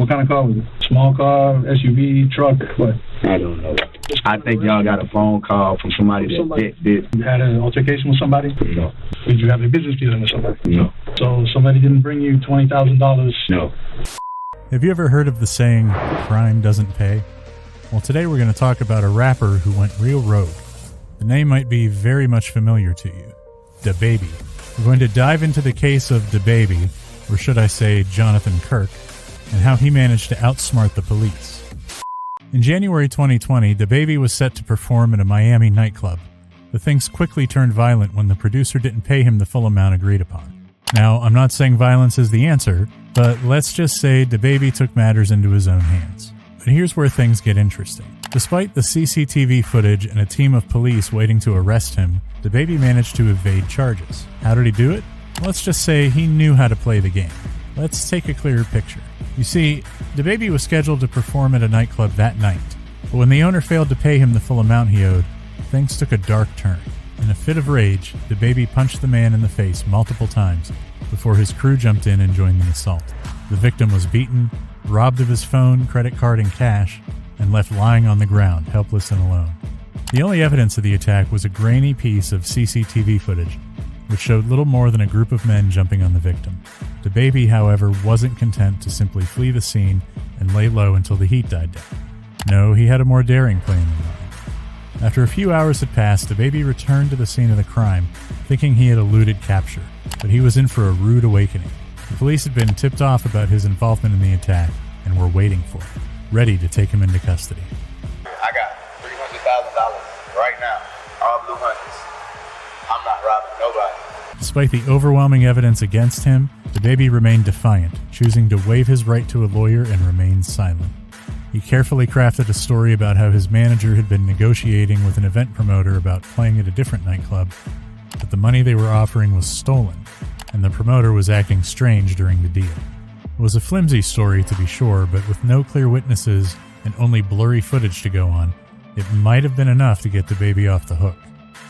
What kind of car was it? Small car, SUV, truck, what? I don't know. I think y'all got a phone call from somebody that did. You had an altercation with somebody? No. Did you have a business dealing with somebody? No. So somebody didn't bring you $20,000? No. Have you ever heard of the saying, crime doesn't pay? Well, today we're going to talk about a rapper who went real rogue. The name might be very much familiar to you. DaBaby. We're going to dive into the case of DaBaby, or should I say Jonathan Kirk, and how he managed to outsmart the police. In January 2020, DaBaby was set to perform at a Miami nightclub, but things quickly turned violent when the producer didn't pay him the full amount agreed upon. Now, I'm not saying violence is the answer, but let's just say DaBaby took matters into his own hands. But here's where things get interesting. Despite the CCTV footage and a team of police waiting to arrest him, DaBaby managed to evade charges. How did he do it? Let's just say he knew how to play the game. Let's take a clearer picture. You see, DaBaby was scheduled to perform at a nightclub that night, but when the owner failed to pay him the full amount he owed, things took a dark turn. In a fit of rage, DaBaby punched the man in the face multiple times before his crew jumped in and joined the assault. The victim was beaten, robbed of his phone, credit card, and cash, and left lying on the ground, helpless and alone. The only evidence of the attack was a grainy piece of CCTV footage, which showed little more than a group of men jumping on the victim. DaBaby, however, wasn't content to simply flee the scene and lay low until the heat died down. No, he had a more daring plan in mind. After a few hours had passed, DaBaby returned to the scene of the crime, thinking he had eluded capture, but he was in for a rude awakening. The police had been tipped off about his involvement in the attack and were waiting for him, ready to take him into custody. I got $300,000 right now, all blue hundreds. I'm not robbing nobody. Despite the overwhelming evidence against him, DaBaby remained defiant, choosing to waive his right to a lawyer and remain silent. He carefully crafted a story about how his manager had been negotiating with an event promoter about playing at a different nightclub, but the money they were offering was stolen, and the promoter was acting strange during the deal. It was a flimsy story, to be sure, but with no clear witnesses and only blurry footage to go on, it might have been enough to get DaBaby off the hook.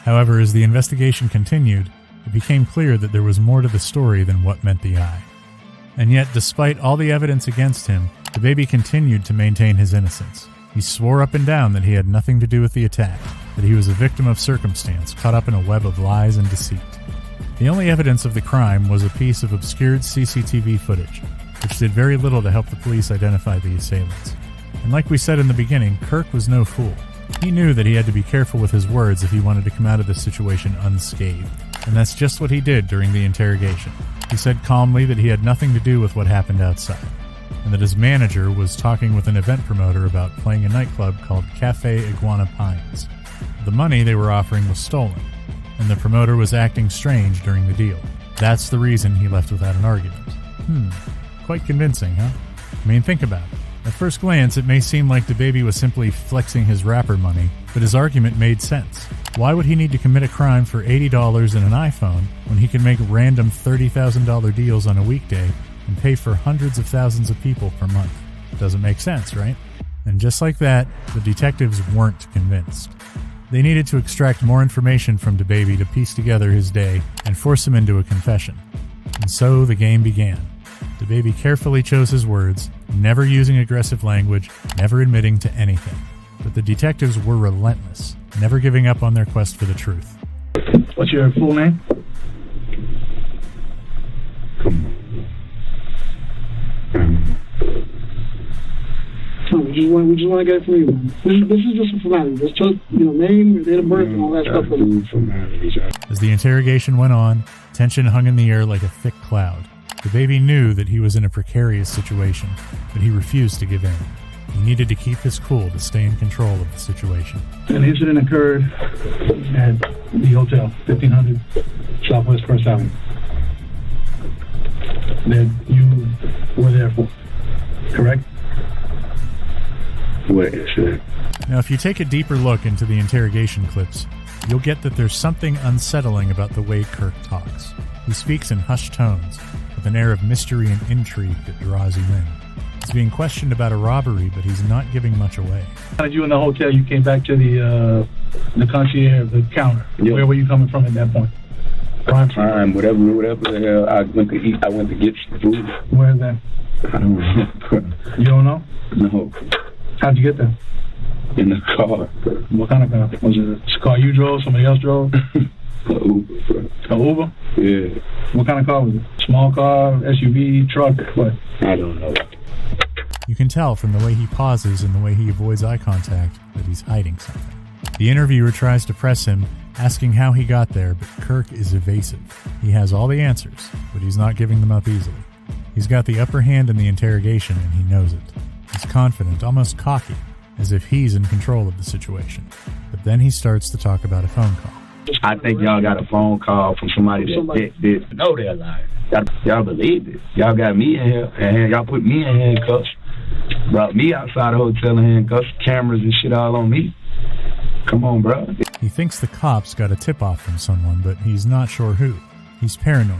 However, as the investigation continued, it became clear that there was more to the story than what met the eye. And yet, despite all the evidence against him, DaBaby continued to maintain his innocence. He swore up and down that he had nothing to do with the attack, that he was a victim of circumstance caught up in a web of lies and deceit. The only evidence of the crime was a piece of obscured CCTV footage, which did very little to help the police identify the assailants. And like we said in the beginning, Kirk was no fool. He knew that he had to be careful with his words if he wanted to come out of this situation unscathed. And that's just what he did during the interrogation. He said calmly that he had nothing to do with what happened outside, and that his manager was talking with an event promoter about playing a nightclub called Cafe Iguana Pines. The money they were offering was stolen, and the promoter was acting strange during the deal. That's the reason he left without an argument. Quite convincing, huh? I mean, think about it. At first glance, it may seem like DaBaby was simply flexing his rapper money, but his argument made sense. Why would he need to commit a crime for $80 and an iPhone when he can make random $30,000 deals on a weekday and pay for hundreds of thousands of people per month? Doesn't make sense, right? And just like that, the detectives weren't convinced. They needed to extract more information from DaBaby to piece together his day and force him into a confession. And so the game began. DaBaby carefully chose his words, never using aggressive language, never admitting to anything. But the detectives were relentless, never giving up on their quest for the truth. What's your full name? We just want to get it from you, man. This is just a formality. Just name, your date of birth, and all that stuff. As the interrogation went on, tension hung in the air like a thick cloud. DaBaby knew that he was in a precarious situation, but he refused to give in. He needed to keep his cool to stay in control of the situation. An incident occurred at the hotel, 1500 Southwest First Avenue, that you were there for, correct? What incident? Now, if you take a deeper look into the interrogation clips, you'll get that there's something unsettling about the way Kirk talks. He speaks in hushed tones, with an air of mystery and intrigue that draws you in. He's being questioned about a robbery, but he's not giving much away. You in the hotel, you came back to the concierge, the counter. Yep. Where were you coming from at that point? Prime, whatever the hell. I went to eat. I went to get some food. Where's that? I don't remember. You don't know? No. How'd you get there? In the car. What kind of car? Was it a car you drove? Somebody else drove? An Uber, bro. An Uber? Yeah. What kind of car was it? Small car, SUV, truck, what? I don't know. You can tell from the way he pauses and the way he avoids eye contact that he's hiding something. The interviewer tries to press him, asking how he got there, but Kirk is evasive. He has all the answers, but he's not giving them up easily. He's got the upper hand in the interrogation, and he knows it. He's confident, almost cocky, as if he's in control of the situation. But then he starts to talk about a phone call. I think y'all got a phone call from somebody that know they're lying. Y'all believe it. Y'all got me in here, and y'all put me in handcuffs. Brought me outside the hotel in handcuffs, cameras and shit all on me. Come on, bro. He thinks the cops got a tip-off from someone, but he's not sure who. He's paranoid,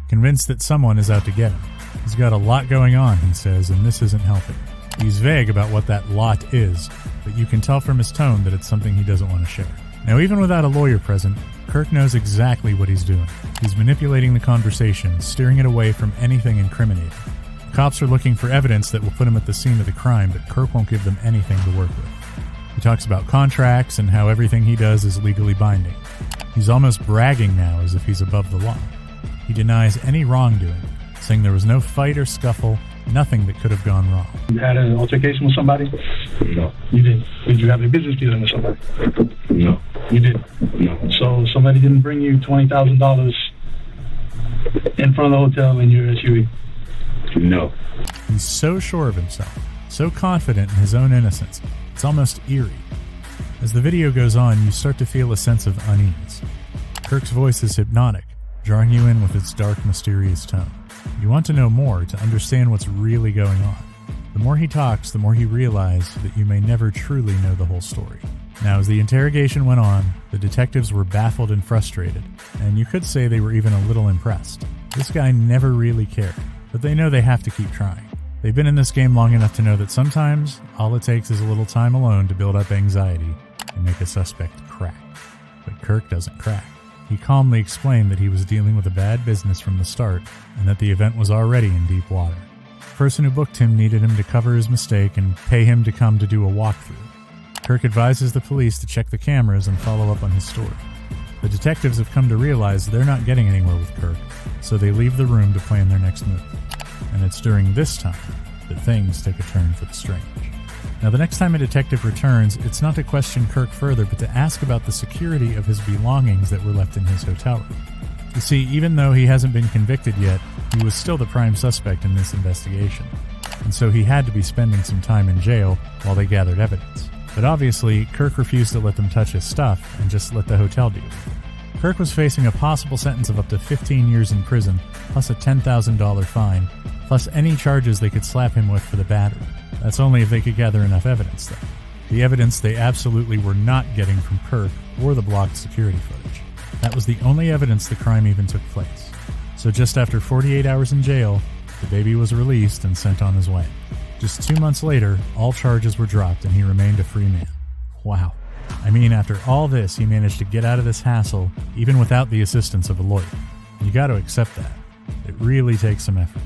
convinced that someone is out to get him. He's got a lot going on, he says, and this isn't helping. He's vague about what that lot is, but you can tell from his tone that it's something he doesn't want to share. Now, even without a lawyer present, Kirk knows exactly what he's doing. He's manipulating the conversation, steering it away from anything incriminating. The cops are looking for evidence that will put him at the scene of the crime, but Kirk won't give them anything to work with. He talks about contracts and how everything he does is legally binding. He's almost bragging now as if he's above the law. He denies any wrongdoing, saying there was no fight or scuffle, nothing that could have gone wrong. You had an altercation with somebody? No. You didn't? Did you have a business dealing with somebody? No. You didn't? No. So somebody didn't bring you $20,000 in front of the hotel in your SUV? No. He's so sure of himself, so confident in his own innocence, it's almost eerie. As the video goes on, you start to feel a sense of unease. Kirk's voice is hypnotic, drawing you in with its dark, mysterious tone. You want to know more to understand what's really going on. The more he talks, the more you realize that you may never truly know the whole story. Now, as the interrogation went on, the detectives were baffled and frustrated, and you could say they were even a little impressed. This guy never really cared, but they know they have to keep trying. They've been in this game long enough to know that sometimes all it takes is a little time alone to build up anxiety and make a suspect crack. But Kirk doesn't crack. He calmly explained that he was dealing with a bad business from the start and that the event was already in deep water. The person who booked him needed him to cover his mistake and pay him to come to do a walkthrough. Kirk advises the police to check the cameras and follow up on his story. The detectives have come to realize they're not getting anywhere with Kirk, so they leave the room to plan their next move. And it's during this time that things take a turn for the strange. Now, the next time a detective returns, it's not to question Kirk further, but to ask about the security of his belongings that were left in his hotel room. You see, even though he hasn't been convicted yet, he was still the prime suspect in this investigation, and so he had to be spending some time in jail while they gathered evidence. But obviously, Kirk refused to let them touch his stuff and just let the hotel deal with it. Kirk was facing a possible sentence of up to 15 years in prison, plus a $10,000 fine, plus any charges they could slap him with for the battery. That's only if they could gather enough evidence, though. The evidence they absolutely were not getting from Kirk or the blocked security footage. That was the only evidence the crime even took place. So just after 48 hours in jail, the baby was released and sent on his way. Just 2 months later, all charges were dropped and he remained a free man. Wow. I mean, after all this, he managed to get out of this hassle, even without the assistance of a lawyer. You got to accept that. It really takes some effort.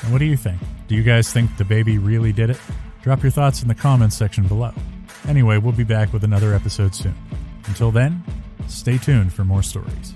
And what do you think? Do you guys think the baby really did it? Drop your thoughts in the comments section below. Anyway, we'll be back with another episode soon. Until then, stay tuned for more stories.